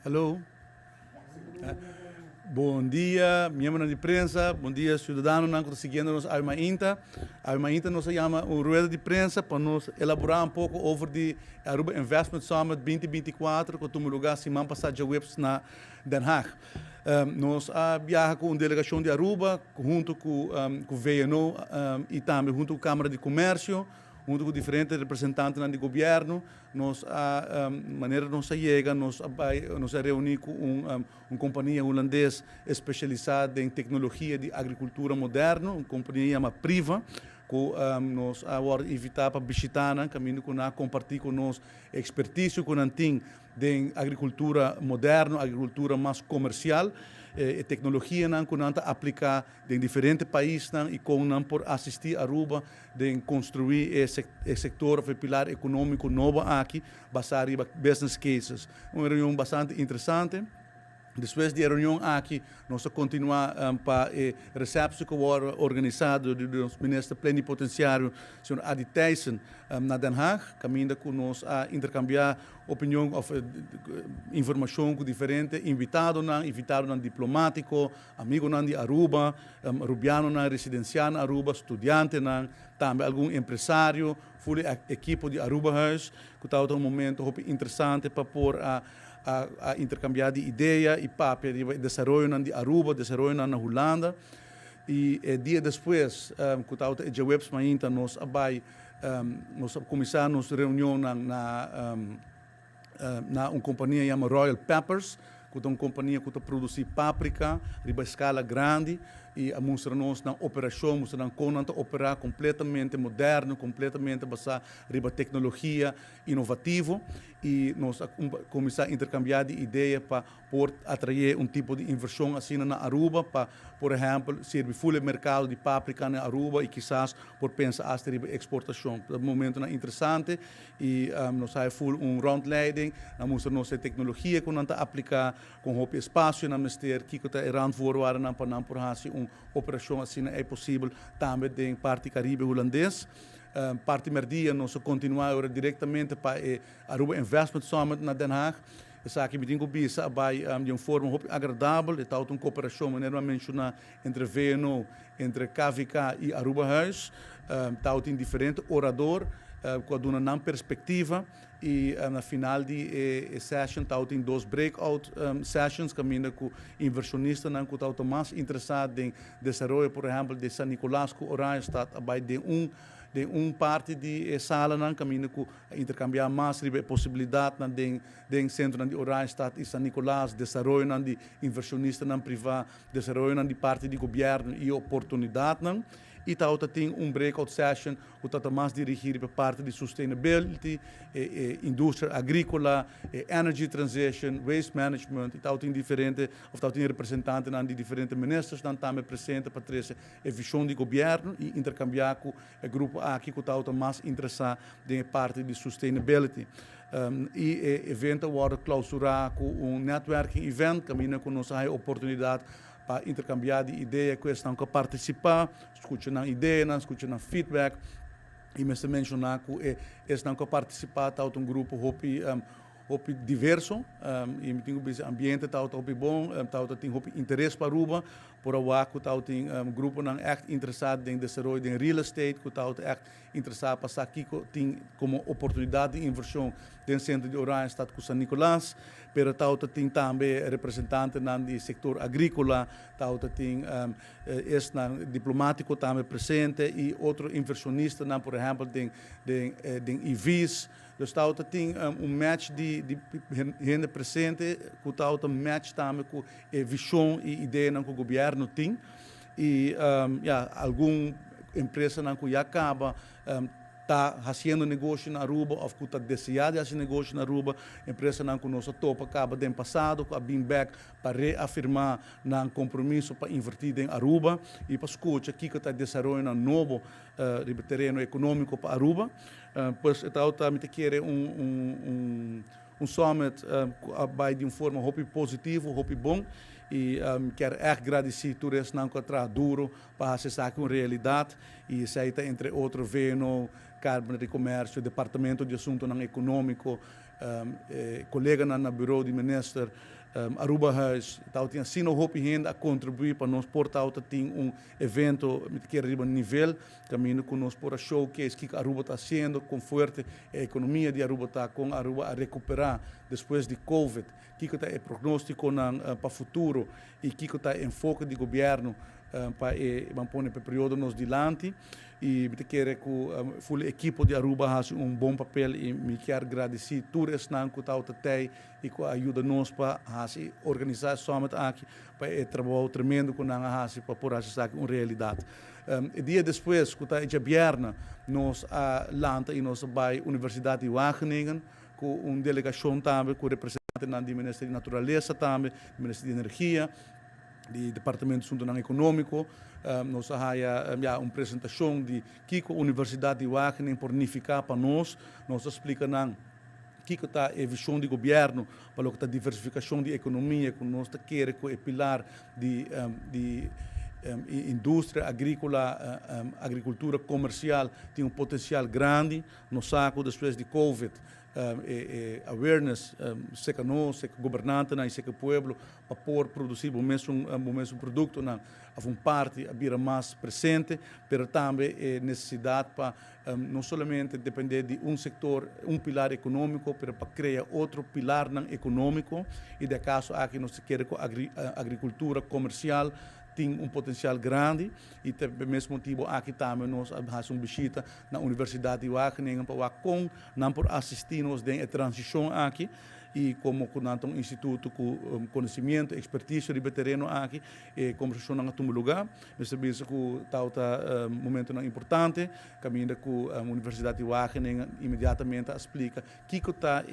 Alô? Bom dia, membros de prensa, bom dia, cidadãos que estão seguindo-nos a Inta. A Inta nos chama uma rueda de prensa para nos elaborar um pouco sobre o Aruba Investment Summit 2024, que tomou lugar semana passada na Den Haag. Nós viajamos com uma delegação de Aruba, junto com o VNO e também junto com a Câmara de Comércio, junto com diferentes representantes do governo. Nós, maneira nós chega, nós reunimos com uma companhia holandesa especializada em tecnologia de agricultura moderna, uma companhia chamada Priva, que nós agora invitar para visitar, caminho com compartilhar com nós expertise que nós temos em agricultura moderna, agricultura mais comercial, e tecnologia que nós aplicar em diferentes países e com nós por assistir a Aruba de construir esse setor, o pilar econômico novo aqui, baseado em business cases. Uma reunião bastante interessante. Depois da reunião aqui, nós continuamos para a recepção que foi organizada do ministro plenipotenciário, Sr. Adi Thijssen, na Den Haag, caminho com nós a intercambiar opinião, informação com diferentes invitados, diplomático, amigos de Aruba, rubiano residencial na Aruba, estudante, também algum empresário, a equipe de Aruba House, que está um momento interessante para pôr a intercambiar de ideia e papel de desenvolvimento de Aruba, desenvolvimento na Holanda. E dia depois, que está a webs ainda, nós começamos nossa reunião na uma companhia chamada Royal Peppers, que é uma companhia que produz páprica de escala grande e mostra-nos na operação, mostra-nos como operar completamente moderno, completamente baseado em tecnologia inovativa e nós começamos a intercambiar de ideias para atrair um tipo de inversão assim na Aruba, para, por exemplo, servir full mercado de páprica na Aruba e quizás por pensar em exportação. É um momento interessante e nós temos full rondleiding, mostra-nos a tecnologia que nós aplicar com o espaço na mistério que está errando fora para não por uma operação assim é possível também em parte caribe holandês. Parte merdia nós continuamos diretamente para a Aruba Investment Summit na Den Haag. Essa aqui me digo bisa vai de uma forma agradável, e tal uma cooperação maneira mencionar entre VNO, entre KVK e Aruba House, tal tem diferente orador com uma perspectiva e na final de session tal tem dois breakout sessions caminho com inversionistas que estão mais interessados em desenvolver, por exemplo, de San Nicolás que Orange está abai de parte de sala caminho com intercambiar mais possibilidade de centro de Orange está e San Nicolás desenvolvimento de inversionistas privado, desenvolvimento de parte de governo e oportunidade e tal tem breakout session que está mais dirigido para parte de sustainability, indústria agrícola, energy transition, waste management e tal tem diferente, ou tal tem representantes de diferentes ministros também presentes para trazer a visão de governo e intercambiar com o grupo aqui que está mais interessado em parte de sustainability. E o evento agora clausurar com networking event, caminho com nossa oportunidade para intercambiar de ideias, questão que participar, escutar ideias, escutar feedback, e mesmo mencionar que estão que participar tá um grupo hopi diverso, e tem um ambiente tá bom, tá tem interesse para Aruba, por agora que tá tem grupo não echt interessado em desenvolver em real estate, que tá echt interessado para aqui tem como oportunidade de inversão dentro do centro de Orange, está com San Nicolás, pero tá tem também representante do setor agrícola, tá tem diplomático também presente e outro inversionista, por exemplo, de EVs. Dus tem match de gente presente, que está match também com a visão e ideia que o governo tem. E alguma empresa que já acaba está fazendo negócio na Aruba, ou que está desejando fazer negócio na Aruba, empresa que nós topa acaba de passado, com a Beamback, para reafirmar um compromisso para invertir em Aruba e para escutar aqui que está desenvolvendo um novo terreno econômico para Aruba. Pois então também quer summit vai de uma forma muito positiva, muito bom e quero agradecer tudo isso que está duro para fazer isso uma realidade e aceita entre outros VNO, Câmara de Comércio, Departamento de Assuntos Econômicos, colega na bureau de minister Aruba Huis, tal tinha sino hope ainda a contribuir para nós por tal tem evento que arriba nível caminho com nós por a showcase que Aruba está sendo com forte a economia de Aruba está com Aruba a recuperar depois de Covid, que está é prognóstico para futuro e que está enfoque do governo para pôr para período nos dilante e me quero que o equipo de Aruba faz bom papel e me quero agradecer tudo isso que está aí e que ajuda nós para organizar summit aqui para trabalho tremendo com nós para pôr essa uma realidade. Dia depois que está em Bierna nós lanta e nós vai Universidade de Wageningen com uma delegação também com representante do Ministério de Natureza também, do Ministério de Energia, do Departamento de Assunto Econômico, nós temos uma apresentação de que a Universidade de Wageningen por unificar para nós explicamos que está a visão do governo para a diversificação da economia, que nós queremos que o pilar de indústria agrícola, agricultura comercial tem potencial grande, no saco depois de Covid, awareness, seca nós, seca governante, e seca povo, para poder produzir o mesmo produto, a parte a vir mais presente, mas também necessidade para não somente depender de setor, pilar econômico, mas para criar outro pilar econômico, e de caso aqui nós queremos a agricultura comercial tem potencial grande e pelo mesmo motivo aqui também nós fazemos uma visita na Universidade de Wageningen para assistir-nos à transição aqui e como com um instituto com conhecimento, expertise de terreno aqui e conversação em todo lugar. Nós sabemos que está momento importante, caminho com a Universidade de Wageningen imediatamente explica que está a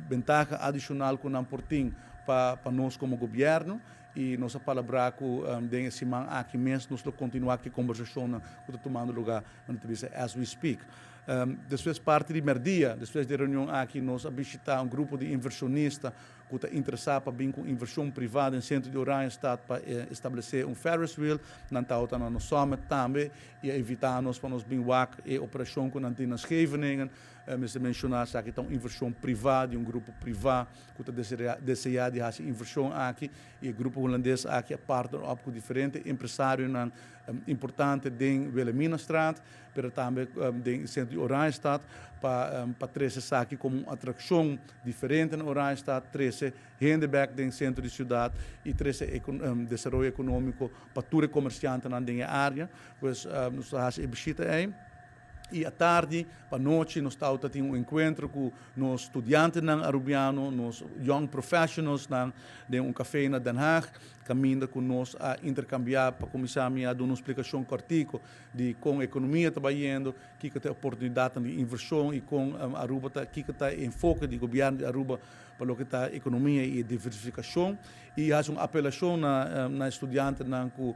vantagem adicional que nós portamos para nós como governo e nossa palavra com esse man aqui mesmo nós continuar aqui conversação que está tomando lugar na entrevista as we speak. Depois parte de merdia, depois da reunião aqui nós visitar grupo de inversionistas que está interessado para vir com inversão privada em centro de Oranjestad para estabelecer Ferris wheel, não está no summit também e evitar nós para nós vir e operação que não tem na Scheveningen, mas mencionar que está uma inversão privada, grupo privado que está desejado de fazer inversão aqui e o grupo holandês aqui é partner com diferentes empresários importante em Wilhelminastraat, mas também em centro de Oranjestad para trazer aqui como uma atração diferente em Oranjestad, trazer handback em centro de cidade e trazer desenvolvimento econômico para todos os comerciantes na área, pois nós fazemos visita aí. E à tarde, para a noite, nós temos encontro com os estudantes arubianos, os young professionals de café na Den Haag, caminhando com nós a intercambiar para começar a dar uma explicação cortica de como a economia está trabalhando, que tem oportunidade de inversão e com Aruba, que está enfoque do governo de Aruba para o que está a economia e diversificação. E há uma apelação na estudante que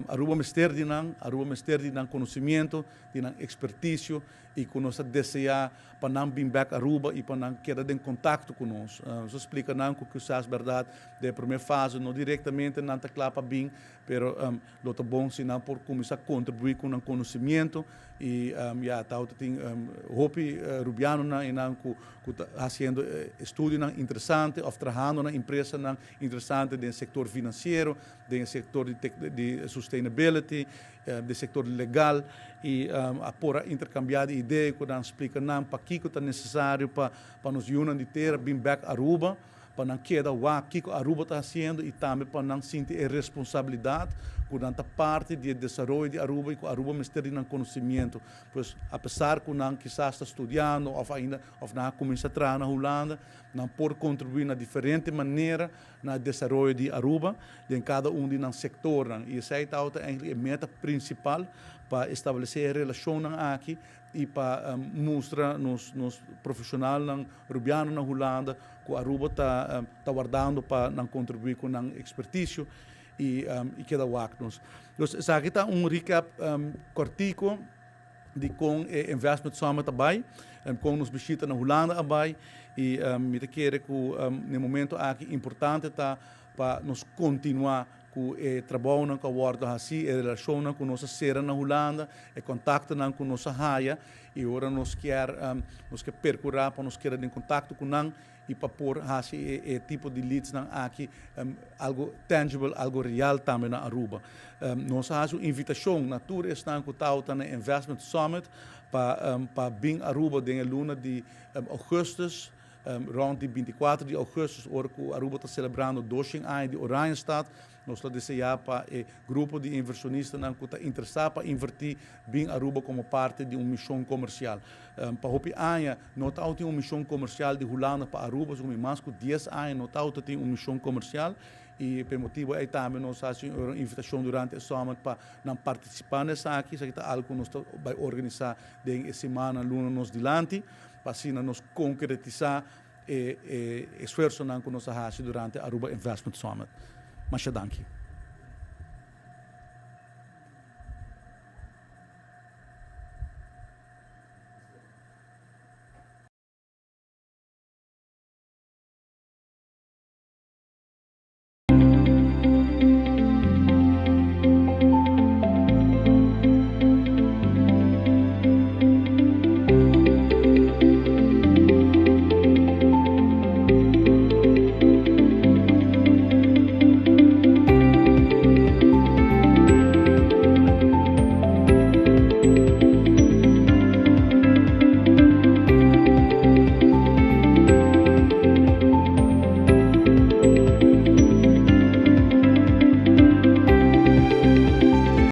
Aruba Ministério de conhecimento, de expertise e que nós desejamos para não vir back a Aruba e para não quedar em contato com nós. Nós explicamos que isso é verdade, da primeira fase, não diretamente, não está claro para vir, mas é bom se não por começar a contribuir com o conhecimento e tem hope rubiano e não fazendo estudo interessante, ou trabalhando na empresa interessante do setor financeiro, do setor de sustainability, do setor legal e por intercambiar ideias que nós explicamos para que é necessário para nos unir de ter bem back a Aruba, para não quedar o que a Aruba está fazendo e também para não sentir a responsabilidade durante parte do desenvolvimento de Aruba e com Aruba Ministério de Conhecimento. Pois, apesar que não quizás está estudando ou não começa a trabalhar na Holanda, não pode contribuir de diferente maneira no desenvolvimento de Aruba, em cada de setor. E essa é a meta principal para estabelecer a relação aqui e para mostrar nos profissionais rubianos na Holanda que a Aruba está guardando para contribuir com a expertise e cada um. Então, aqui está recap cortico com Investment Summit abai, com nos visita na Holanda abai, e me quero que no momento aqui importante tá para nos continuar com o trabalho com a World assim, a relação com nossa sera na Holanda, e contato com nossa raia, e agora nós quer percorrer para nos querer em contato com nós e para pôr assim tipo de leads aqui algo tangible, algo real também na Aruba. Nós fazemos uma invitação na tour está com o na Investment Summit para bem Aruba em luna de augustus. Rond de 24 de augustus, hora que Aruba está celebrando 2 anos de Oranjestad, nós estamos desejando para o grupo de inversionistas que está interessado para invertir bem Aruba como parte de uma missão comercial. Para o ano, nós temos uma missão comercial de Holanda para Aruba, mas mais de 10 anos, nós temos uma missão comercial. E por motivo aí também nós fazemos uma invitação durante o summit para não participar nessa aqui, isso é algo que nós vamos organizar de semana, luna, nos dilante, para assim nós concretizar o esforço que nós fazemos durante a Aruba Investment Summit. Mas danke.